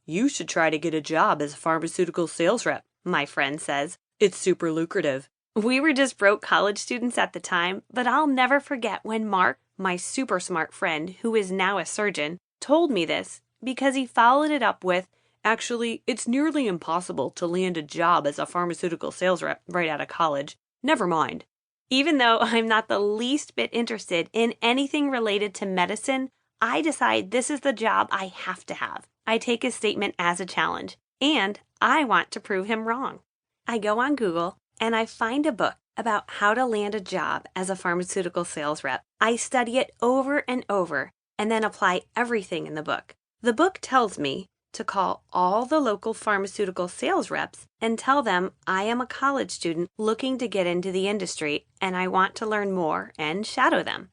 "You should try to get a job as a pharmaceutical sales rep," my friend says. "It's super lucrative." We were just broke college students at the time, but I'll never forget when Mark, my super smart friend who is now a surgeon, told me this because he followed it up with, "Actually, it's nearly impossible to land a job as a pharmaceutical sales rep right out of college. Never mind." Even though I'm not the least bit interested in anything related to medicine, I decide this is the job I have to have. I take his statement as a challenge, and I want to prove him wrong. I go on Google and I find a book about how to land a job as a pharmaceutical sales rep. I study it over and over and then apply everything in the book. The book tells me to call all the local pharmaceutical sales reps and tell them I am a college student looking to get into the industry and I want to learn more and shadow them.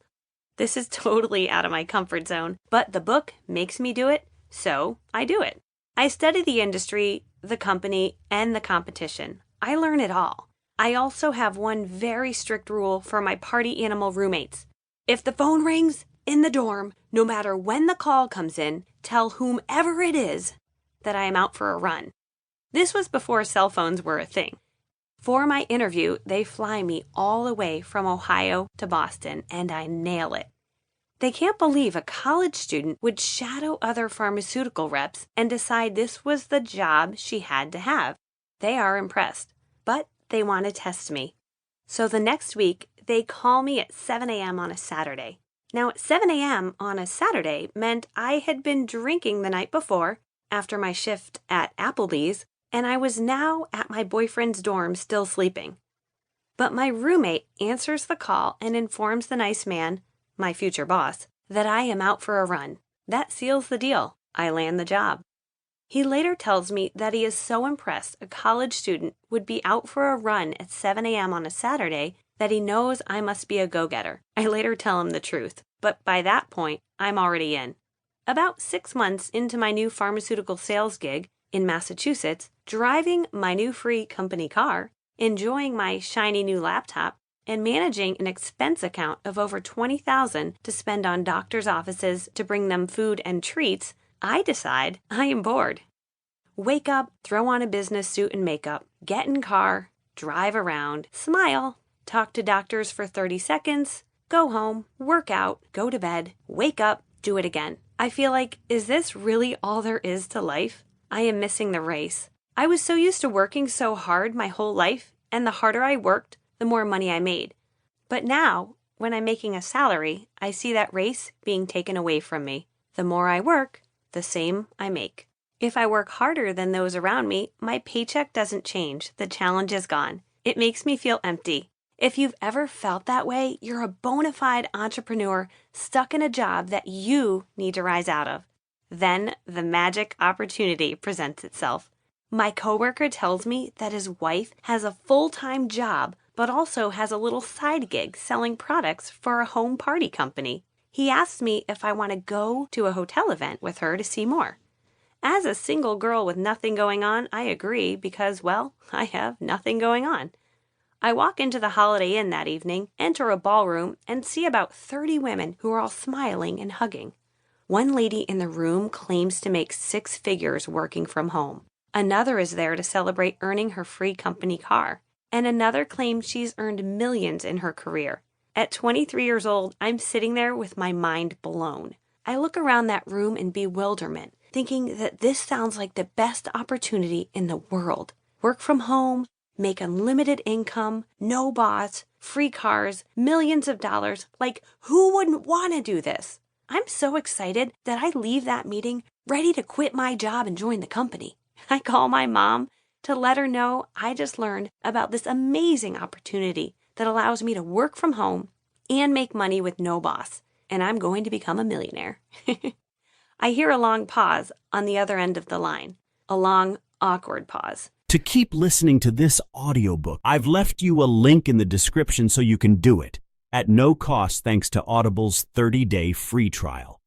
This is totally out of my comfort zone, but the book makes me do it, so I do it. I study the industry, the company, and the competition. I learn it all. I also have one very strict rule for my party animal roommates. If the phone rings in the dorm, no matter when the call comes in, tell whomever it is that I am out for a run. This was before cell phones were a thing. For my interview, they fly me all the way from Ohio to Boston, and I nail it. They can't believe a college student would shadow other pharmaceutical reps and decide this was the job she had to have. They are impressed, but they want to test me. So the next week, they call me at 7 a.m. on a Saturday. Now, 7 a.m. on a Saturday meant I had been drinking the night before, after my shift at Applebee's, and I was now at my boyfriend's dorm still sleeping. But my roommate answers the call and informs the nice man, my future boss, that I am out for a run. That seals the deal. I land the job. He later tells me that he is so impressed a college student would be out for a run at 7 a.m. on a Saturday that he knows I must be a go-getter. I later tell him the truth, but by that point, I'm already in. About 6 months into my new pharmaceutical sales gig in Massachusetts, driving my new free company car, enjoying my shiny new laptop, and managing an expense account of over $20,000 to spend on doctors' offices to bring them food and treats, I decide I am bored. Wake up, throw on a business suit and makeup, get in car, drive around, smile, talk to doctors for 30 seconds, go home, work out, go to bed, wake up, do it again. I feel like, is this really all there is to life? I am missing the race. I was so used to working so hard my whole life, and the harder I worked, the more money I made. But now, when I'm making a salary, I see that race being taken away from me. The more I work, the same I make. If I work harder than those around me, my paycheck doesn't change. The challenge is gone. It makes me feel empty. If you've ever felt that way, you're a bona fide entrepreneur stuck in a job that you need to rise out of. Then the magic opportunity presents itself. My coworker tells me that his wife has a full-time job, but also has a little side gig selling products for a home party company. He asks me if I want to go to a hotel event with her to see more. As a single girl with nothing going on, I agree because, well, I have nothing going on. I walk into the Holiday Inn that evening, enter a ballroom, and see about 30 women who are all smiling and hugging. One lady in the room claims to make 6 figures working from home. Another is there to celebrate earning her free company car. And another claims she's earned millions in her career. At 23 years old, I'm sitting there with my mind blown. I look around that room in bewilderment, thinking that this sounds like the best opportunity in the world. Work from home, make unlimited income, no boss, free cars, millions of dollars. Like, who wouldn't want to do this? I'm so excited that I leave that meeting ready to quit my job and join the company. I call my mom to let her know I just learned about this amazing opportunity that allows me to work from home and make money with no boss, and I'm going to become a millionaire. I hear a long pause on the other end of the line, a long, awkward pause. To keep listening to this audiobook, I've left you a link in the description so you can do it, at no cost thanks to Audible's 30-day free trial.